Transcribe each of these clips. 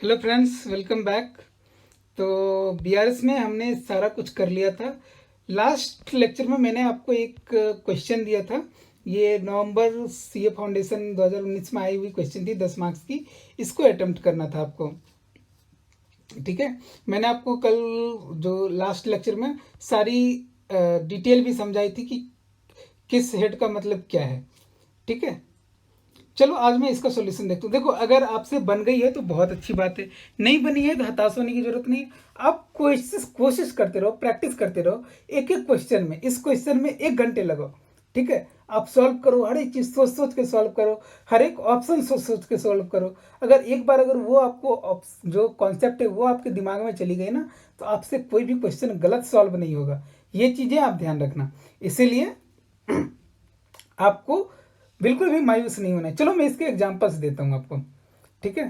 Hello friends, welcome back. तो BRS में हमने सारा कुछ कर लिया था। लास्ट लेक्चर में मैंने आपको एक क्वेश्चन दिया था। ये नवंबर सीए फाउंडेशन 2019 में आई हुई क्वेश्चन थी, 10 मार्क्स की। इसको अटेम्प्ट करना था आपको। ठीक है। मैंने आपको कल जो लास्ट लेक्चर में सारी डिटेल भी समझाई थी कि किस हेड का मतलब क्या है। ठीक है। चलो आज मैं इसका सॉल्यूशन देखता हूँ। देखो, अगर आपसे बन गई है तो बहुत अच्छी बात है, नहीं बनी है तो हताश होने की जरूरत नहीं है। आप कोशिश कोशिश करते रहो, प्रैक्टिस करते रहो। एक एक क्वेश्चन में, इस क्वेश्चन में 1 घंटे लगाओ। ठीक है। आप सॉल्व करो, हर एक चीज सोच सोच के सॉल्व करो, हर एक ऑप्शन सोच सोच के सॉल्व करो। अगर एक बार अगर वो आपको जो कॉन्सेप्ट है वो आपके दिमाग में चली गई ना, तो आपसे कोई भी क्वेश्चन गलत सॉल्व नहीं होगा। ये चीजें आप ध्यान रखना। इसीलिए आपको बिल्कुल भी मायूस नहीं होना है। चलो मैं इसके एग्जांपल्स देता हूँ आपको। ठीक है।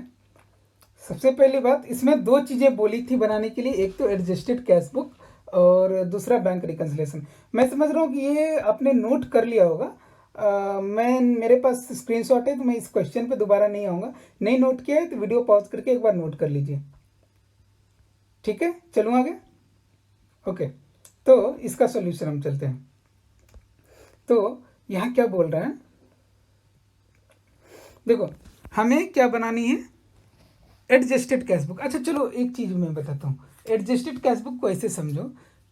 सबसे पहली बात, इसमें दो चीज़ें बोली थी बनाने के लिए, एक तो एडजस्टेड कैश बुक और दूसरा बैंक रिकन्सिलेशन। मैं समझ रहा हूँ कि ये आपने नोट कर लिया होगा। मैं मेरे पास स्क्रीनशॉट है, तो मैं इस क्वेश्चन पे दोबारा नहीं आऊँगा। नहीं नोट किया है तो वीडियो पॉज करके एक बार नोट कर लीजिए। ठीक है, चलूँ आगे। ओके। तो इसका सोल्यूशन हम चलते हैं। तो यहाँ क्या बोल रहे हैं, देखो हमें क्या बनानी है, एडजस्टेड कैश बुक। अच्छा चलो एक चीज़ मैं बताता हूँ। एडजस्टेड कैश बुक को ऐसे समझो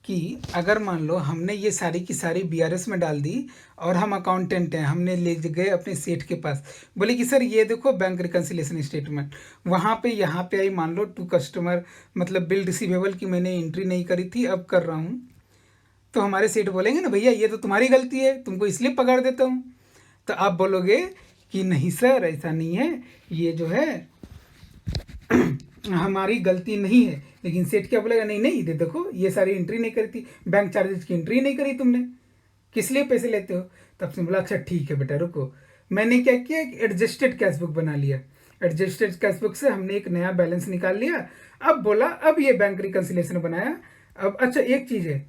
कि अगर मान लो हमने ये सारी की सारी बीआरएस में डाल दी और हम अकाउंटेंट हैं, हमने ले गए अपने सेठ के पास, बोले कि सर ये देखो बैंक रिकन्सिलेशन स्टेटमेंट। वहाँ पे यहाँ पे आई मान लो टू कस्टमर, मतलब बिल रिसीवेबल की मैंने एंट्री नहीं करी थी, अब कर रहा हूँ। तो हमारे सेठ बोलेंगे ना, भैया ये तो तुम्हारी गलती है, तुमको इसलिए पकड़ देता हूँ। तो आप बोलोगे कि नहीं सर, ऐसा नहीं है, ये जो है हमारी गलती नहीं है। लेकिन सेठ क्या बोलेगा, नहीं नहीं, देखो ये सारी एंट्री नहीं करी थी, बैंक चार्जेस की एंट्री नहीं करी तुमने, किस लिए पैसे लेते हो। तब से बोला अच्छा ठीक है बेटा रुको, मैंने क्या किया, एडजस्टेड कैश बुक बना लिया। एडजस्टेड कैश बुक से हमने एक नया बैलेंस निकाल लिया। अब बोला, अब ये बैंक रिकन्सिलेशन बनाया। अब अच्छा एक चीज है,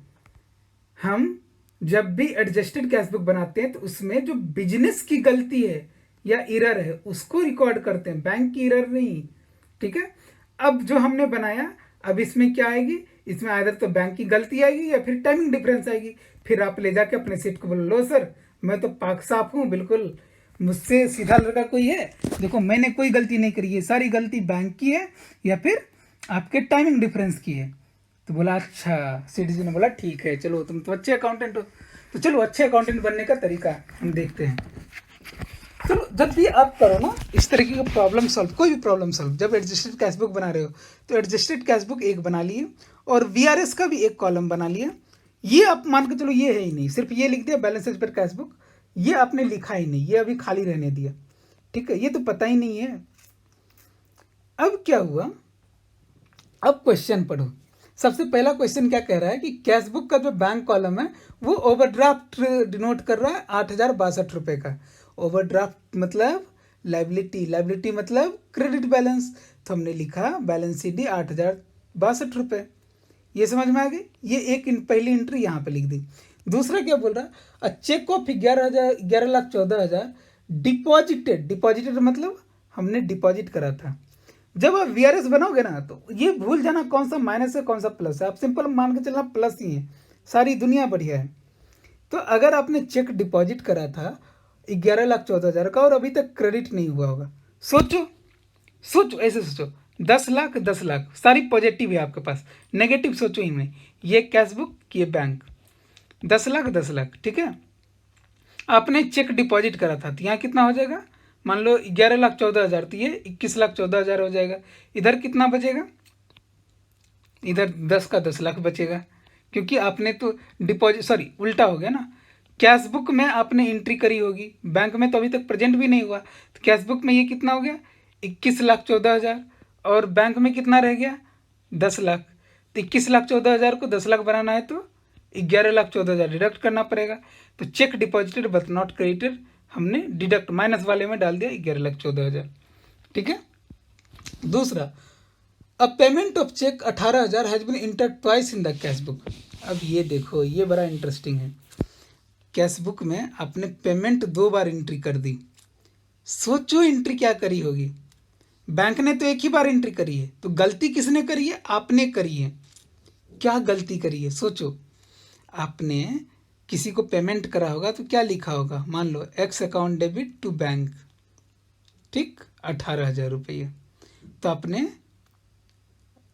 हम जब भी एडजस्टेड कैश बुक बनाते हैं तो उसमें जो बिजनेस की गलती है या एरर है उसको रिकॉर्ड करते हैं, बैंक की एरर नहीं। ठीक है। अब जो हमने बनाया, अब इसमें क्या आएगी, इसमें आइदर तो बैंक की गलती आएगी या फिर टाइमिंग डिफरेंस आएगी। फिर आप ले जाके अपने सेठ को बोलो, लो सर मैं तो पाक साफ हूँ बिल्कुल, मुझसे सीधा लड़का कोई है, देखो मैंने कोई गलती नहीं करी है, सारी गलती बैंक की है या फिर आपके टाइमिंग डिफरेंस की है। तो बोला अच्छा, सेठ जी ने बोला ठीक है, चलो तुम तो अच्छे अकाउंटेंट हो, तो चलो अच्छे अकाउंटेंट बनने का तरीका हम देखते हैं। चलो जब भी आप करो ना इस तरीके का प्रॉब्लम सॉल्व, कोई भी प्रॉब्लम सॉल्व, जब एडजस्टेड कैश बुक बना रहे हो तो एडजस्टेड कैश बुक एक बना लिए और वीआरएस का भी एक कॉलम बना लिया। ये आप मान के चलो ये है ही नहीं, सिर्फ ये लिख दिया बैलेंसेज पर कैश बुक, ये आपने लिखा ही नहीं, ये अभी खाली रहने दिया। ठीक है, ये तो पता ही नहीं है। अब क्या हुआ, अब क्वेश्चन पढ़ो। सबसे पहला क्वेश्चन क्या कह रहा है कि कैश बुक का जो बैंक कॉलम है वो ओवरड्राफ्ट डिनोट कर रहा है 8,062 रुपये का। ओवरड्राफ्ट मतलब लाइबिलिटी, लाइबिलिटी मतलब क्रेडिट बैलेंस। तो हमने लिखा बैलेंस सी डी 8,062 रुपये। ये समझ में आ गई, ये पहली एंट्री यहाँ पे लिख दी। दूसरा क्या बोल रहा है, अ चेक ऑफ 11,14,000 डिपॉजिटेड, डिपॉजिटेड मतलब हमने डिपॉजिट करा था। जब आप वीआरएस बनाओगे ना तो ये भूल जाना कौन सा माइनस है कौन सा प्लस है, आप सिंपल मान के चलना प्लस ही है, सारी दुनिया बढ़िया है। तो अगर आपने चेक डिपॉजिट करा था 11,14,000 का और अभी तक क्रेडिट नहीं हुआ होगा, सोचो सोचो, ऐसे सोचो, 10 लाख 10 लाख, सारी पॉजिटिव है आपके पास, नेगेटिव सोचो ही नहीं। ये कैश बुक, ये बैंक, 10 लाख 10 लाख। ठीक है। आपने चेक डिपॉजिट करा था तो यहाँ कितना हो जाएगा, मान लो 11,14,000, तो ये 21,14,000 हो जाएगा। इधर कितना बचेगा, इधर 10 का 10 लाख बचेगा, क्योंकि आपने तो डिपॉजिट, सॉरी उल्टा हो गया ना, कैश बुक में आपने एंट्री करी होगी, बैंक में तो अभी तक प्रेजेंट भी नहीं हुआ, तो कैश बुक में ये कितना हो गया 21,14,000 और बैंक में कितना रह गया 10 लाख। तो 21,14,000 को 10 लाख बनाना है तो 11,14,000 डिडक्ट करना पड़ेगा। तो cheque deposited but not credited हमने डिडक्ट माइनस वाले में डाल दिया 11,14,000। ठीक है। दूसरा, a payment of cheque 18,000 has been enter twice in the cash book. अब ये देखो, ये बड़ा इंटरेस्टिंग है। कैश बुक में आपने पेमेंट 2 बार एंट्री कर दी, सोचो एंट्री क्या करी होगी। बैंक ने तो एक ही बार एंट्री करी है, तो गलती किसने करी है? आपने करी है। क्या गलती करी है सोचो। आपने किसी को पेमेंट करा होगा तो क्या लिखा होगा? मान लो X account debit to bank, ठीक, 18,000 रुपये। तो आपने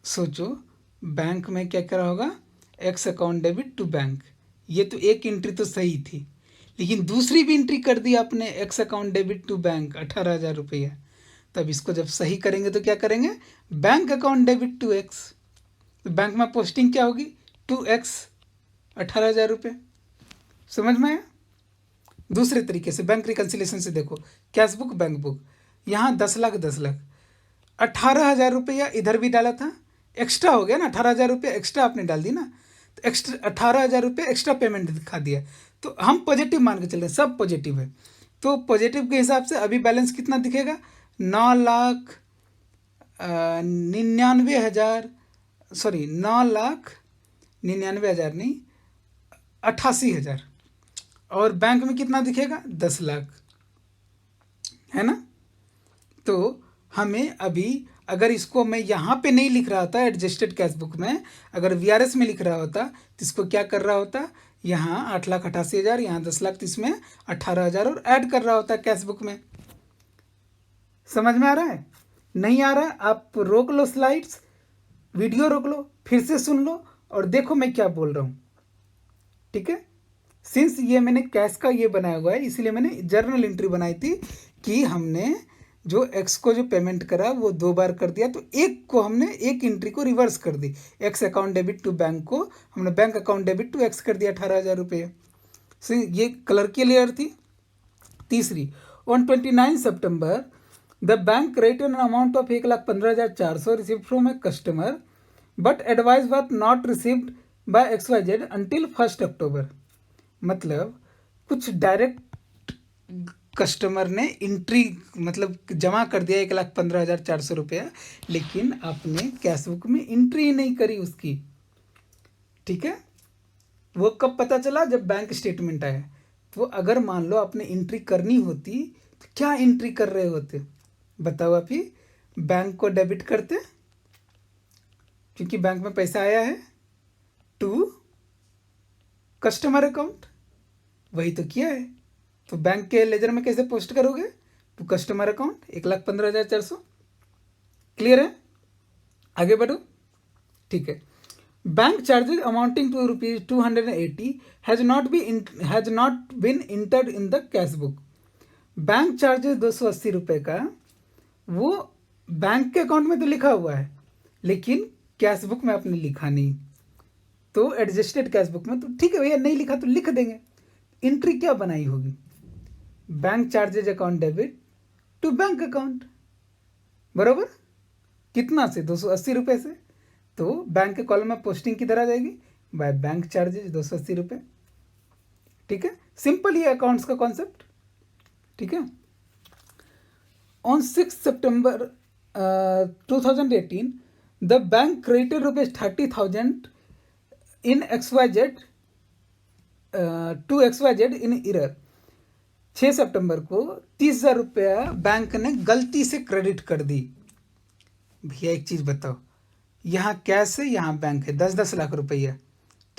सोचो बैंक में क्या करा होगा? X account debit to bank. ये तो एक एंट्री तो सही थी, लेकिन दूसरी भी एंट्री कर दी आपने, X account debit to bank 18,000 रुपये। तब इसको जब सही करेंगे तो क्या करेंगे? Bank account debit to X. तो बैंक में पोस्टिंग क्या होगी? टू एक्स 18,000 रुपये। समझ में आया? दूसरे तरीके से बैंक रिकन्सिलेशन से देखो, कैश बुक बैंक बुक, यहाँ 10,00,000 10,00,000, 18,000 रुपया इधर भी डाला था, एक्स्ट्रा हो गया ना, 18,000 रुपये एक्स्ट्रा आपने डाल दी ना, तो एक्स्ट्रा 18,000 रुपये एक्स्ट्रा पेमेंट दिखा दिया। तो हम पॉजिटिव मान के चल रहे हैं, सब पॉजिटिव है। तो पॉजिटिव के हिसाब से अभी बैलेंस कितना दिखेगा? 9,99,000, सॉरी 9,99,000 नहीं, 88,000। और बैंक में कितना दिखेगा? 10,00,000, है ना। तो हमें अभी अगर इसको मैं यहाँ पे नहीं लिख रहा होता एडजस्टेड कैश बुक में, अगर वीआरएस में लिख रहा होता तो इसको क्या कर रहा होता? यहाँ 8,88,000, यहाँ 10,00,000, तो इसमें 18,000 और ऐड कर रहा होता कैश बुक में। समझ में आ रहा है? नहीं आ रहा? आप रोक लो स्लाइड्स, वीडियो रोक लो, फिर से सुन लो और देखो मैं क्या बोल रहा हूँ, ठीक है। सिंस ये मैंने कैश का ये बनाया हुआ है, इसलिए मैंने जर्नल एंट्री बनाई थी कि हमने जो एक्स को जो पेमेंट करा वो 2 बार कर दिया, तो एक को हमने एक एंट्री को रिवर्स कर दी। X account debit to bank को हमने bank account debit to X कर दिया 18,000 रुपये। सो ये कलर की लेयर थी। तीसरी, on 29 September the bank credited an amount of 1,15,400 received from a customer but advice was not received by XYZ until 1 अक्टूबर। मतलब कुछ डायरेक्ट कस्टमर ने एंट्री मतलब जमा कर दिया 1,15,400 रुपया, लेकिन आपने कैश बुक में एंट्री ही नहीं करी उसकी, ठीक है। वो कब पता चला? जब बैंक स्टेटमेंट आया। तो अगर मान लो आपने एंट्री करनी होती तो क्या एंट्री कर रहे होते? बताओ आप ही। बैंक को डेबिट करते क्योंकि बैंक में पैसा आया है, टू कस्टमर अकाउंट, वही तो किया है। तो बैंक के लेजर में कैसे पोस्ट करोगे? To customer account 1,15,400। क्लियर है? आगे बढ़ो, ठीक है। Bank charges amounting to ₹280 has not been entered in the cash book. Bank charges 280 रुपये का वो बैंक के अकाउंट में तो लिखा हुआ है, लेकिन कैश बुक में आपने लिखा नहीं। तो एडजस्टेड कैश बुक में तो ठीक है भैया, नहीं लिखा तो लिख देंगे। एंट्री क्या बनाई होगी? Bank charges account debit to bank account, बराबर। कितना से? 280 रुपये से। तो बैंक के कॉलम में पोस्टिंग किधर आ जाएगी? बाय बैंक चार्जेज 280 रुपये, ठीक है। सिंपल ये अकाउंट्स का कॉन्सेप्ट, ठीक है। On 6 September 2018 the bank credited ₹30,000 in XYZ to XYZ in error. 6 सितंबर को 30,000 रुपया बैंक ने गलती से क्रेडिट कर दी। भैया एक चीज़ बताओ, यहाँ कैश है, यहाँ बैंक है, 10-10 लाख रुपया,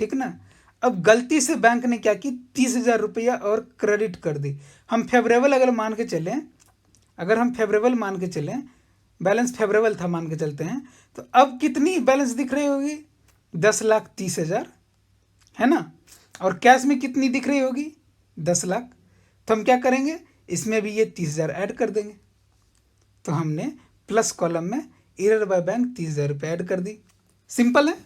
ठीक ना। अब गलती से बैंक ने क्या की? 30,000 रुपया और क्रेडिट कर दी। हम फेवरेबल अगर मान के चलें, अगर हम फेवरेबल मान के चलें, बैलेंस फेवरेबल था मान के चलते हैं, तो अब कितनी बैलेंस दिख रही होगी? 10,30,000, है ना। और कैश में कितनी दिख रही होगी? 10 लाख। तो हम क्या करेंगे? इसमें भी ये 30,000 ऐड कर देंगे। तो हमने प्लस कॉलम में एरर बाय बैंक 30,000 रुपये ऐड कर दी। सिंपल है।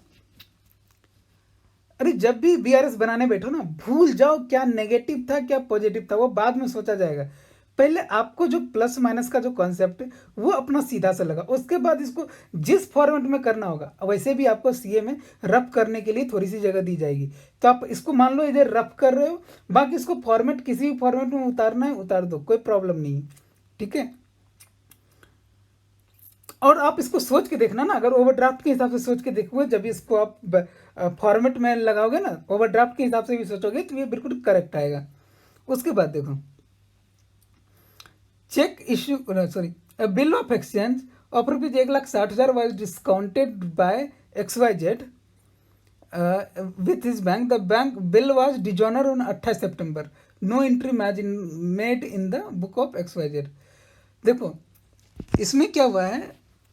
अरे जब भी बीआरएस बनाने बैठो ना, भूल जाओ क्या नेगेटिव था क्या पॉजिटिव था, वो बाद में सोचा जाएगा। पहले आपको जो प्लस माइनस का जो कॉन्सेप्ट है वो अपना सीधा सा लगा, उसके बाद इसको जिस फॉर्मेट में करना होगा, वैसे भी आपको सीए में रफ करने के लिए थोड़ी सी जगह दी जाएगी, तो आप इसको मान लो इधर रफ कर रहे हो, बाकी इसको फॉर्मेट किसी भी फॉर्मेट में उतारना है उतार दो, कोई प्रॉब्लम नहीं है, ठीक है। और आप इसको सोच के देखना ना, अगर ओवरड्राफ्ट के हिसाब से सोच के देखोगे, जब इसको आप फॉर्मेट में लगाओगे ना, ओवरड्राफ्ट के हिसाब से भी सोचोगे तो ये बिल्कुल करेक्ट आएगा। उसके बाद देखो, cheque issue, sorry, bill of exchange of rupees 1,60,000 was discounted by XYZ with his bank. The bank bill was dishonored on 28 September. No entry made in the book of XYZ. देखो इसमें क्या हुआ है,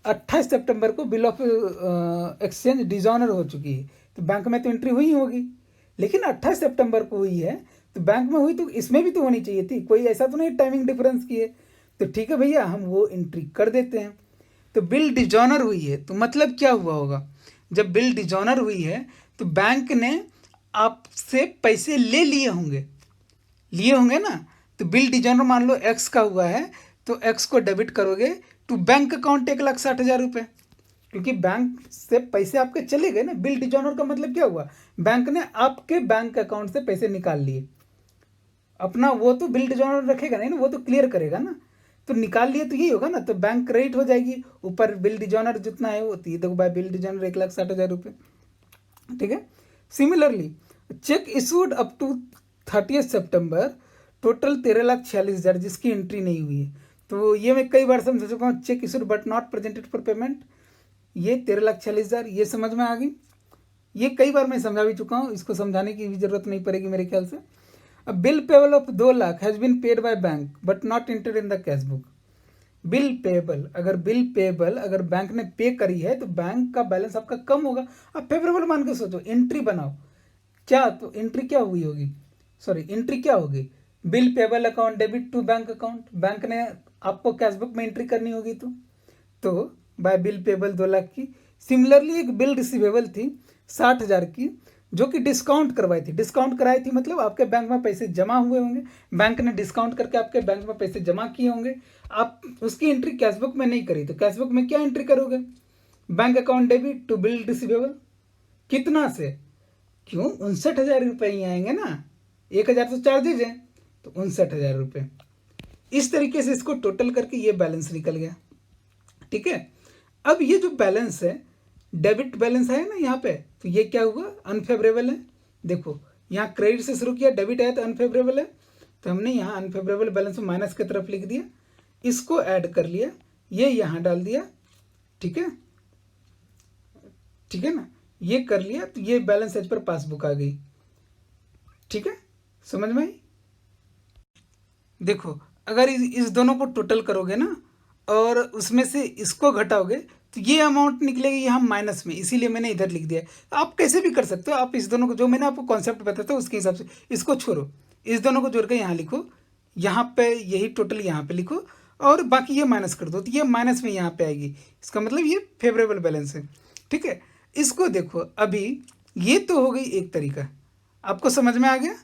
28 सितंबर को बिल ऑफ एक्सचेंज डिजॉनर हो चुकी है, तो बैंक में तो एंट्री हुई होगी, लेकिन 28 सितंबर को हुई है तो बैंक में हुई तो इसमें भी तो होनी चाहिए थी, कोई ऐसा तो नहीं टाइमिंग डिफरेंस की है। तो ठीक है भैया, हम वो एंट्री कर देते हैं। तो बिल डिजॉनर हुई है तो मतलब क्या हुआ होगा, जब बिल डिजॉनर हुई है तो बैंक ने आपसे पैसे ले लिए होंगे ना। तो बिल डिजॉनर मान लो एक्स का हुआ है तो एक्स को डेबिट करोगे टू बैंक अकाउंट 1,60,000 रुपये, क्योंकि बैंक से पैसे आपके चले गए ना। बिल डिजॉनर का मतलब क्या हुआ, बैंक ने आपके बैंक अकाउंट से पैसे निकाल लिए अपना, वो तो बिल डिजॉनर रखेगा नहीं ना, वो तो क्लियर करेगा ना। तो निकाल लिए तो यही होगा ना, तो बैंक क्रेडिट हो जाएगी, ऊपर बिल डिजॉनर जितना है वो देखो बाय बिल डिजॉनर 1,60,000 रुपये। ठीक है। Similarly cheque issued up to 30 September total 13,46,000 जिसकी एंट्री नहीं हुई है। तो ये मैं कई बार समझा चुका हूँ, check issued but not presented for payment, ये 13,46,000 ये समझ में आ गई। ये कई बार मैं समझा भी चुका हूँ, इसको समझाने की भी जरूरत नहीं पड़ेगी मेरे ख्याल से। अब bill payable of 2 lakh has been paid by bank but not entered in the cash book. Bill payable अगर बैंक ने पे करी है तो बैंक का बैलेंस आपका कम होगा। अब फेवरेबल मान के सोचो, एंट्री बनाओ क्या, तो एंट्री क्या हुई होगी, एंट्री क्या होगी, bill payable account debit to bank account, bank ने आपको कैशबुक में एंट्री करनी होगी। तो बाय बिल पेबल 2 लाख की। सिमिलरली एक बिल रिसीवेबल थी 60,000 की जो कि डिस्काउंट कराई थी मतलब आपके बैंक में पैसे जमा हुए होंगे, बैंक ने डिस्काउंट करके आपके बैंक में पैसे जमा किए होंगे, आप उसकी एंट्री कैशबुक में नहीं करी। तो कैशबुक में क्या एंट्री करोगे, bank account debit to bill receivable, कितना से, क्यों 59,000 रुपये ही आएंगे ना, 1,000 तो चार्जेज है, तो 59,000 रुपये। इस तरीके से इसको टोटल करके ये बैलेंस निकल गया। ठीक है। अब ये जो बैलेंस है डेबिट बैलेंस है ना यहाँ पे, तो ये क्या हुआ, अनफेवरेबल है। देखो यहाँ क्रेडिट से शुरू किया, डेबिट है तो अनफेवरेबल है, तो हमने यहाँ अनफेवरेबल बैलेंस में माइनस की तरफ लिख दिया, इसको ऐड कर लिया, ये यहाँ डाल दिया। ठीक है, ठीक है ना, ये कर लिया तो ये बैलेंस एज पर पासबुक आ गई। ठीक है, समझ में आई। देखो अगर इस दोनों को टोटल करोगे ना और उसमें से इसको घटाओगे तो ये अमाउंट निकलेगी यहाँ माइनस में, इसीलिए मैंने इधर लिख दिया है। आप कैसे भी कर सकते हो, आप इस दोनों को, जो मैंने आपको कॉन्सेप्ट बताया था उसके हिसाब से इसको छोड़ो, इस दोनों को जोड़ के यहाँ लिखो, यहाँ पे यही टोटल यहाँ पे लिखो और बाकी ये माइनस कर दो, तो ये माइनस में यहाँ पे आएगी, इसका मतलब ये फेवरेबल बैलेंस है। ठीक है, इसको देखो अभी ये तो हो गई एक तरीका, आपको समझ में आ गया।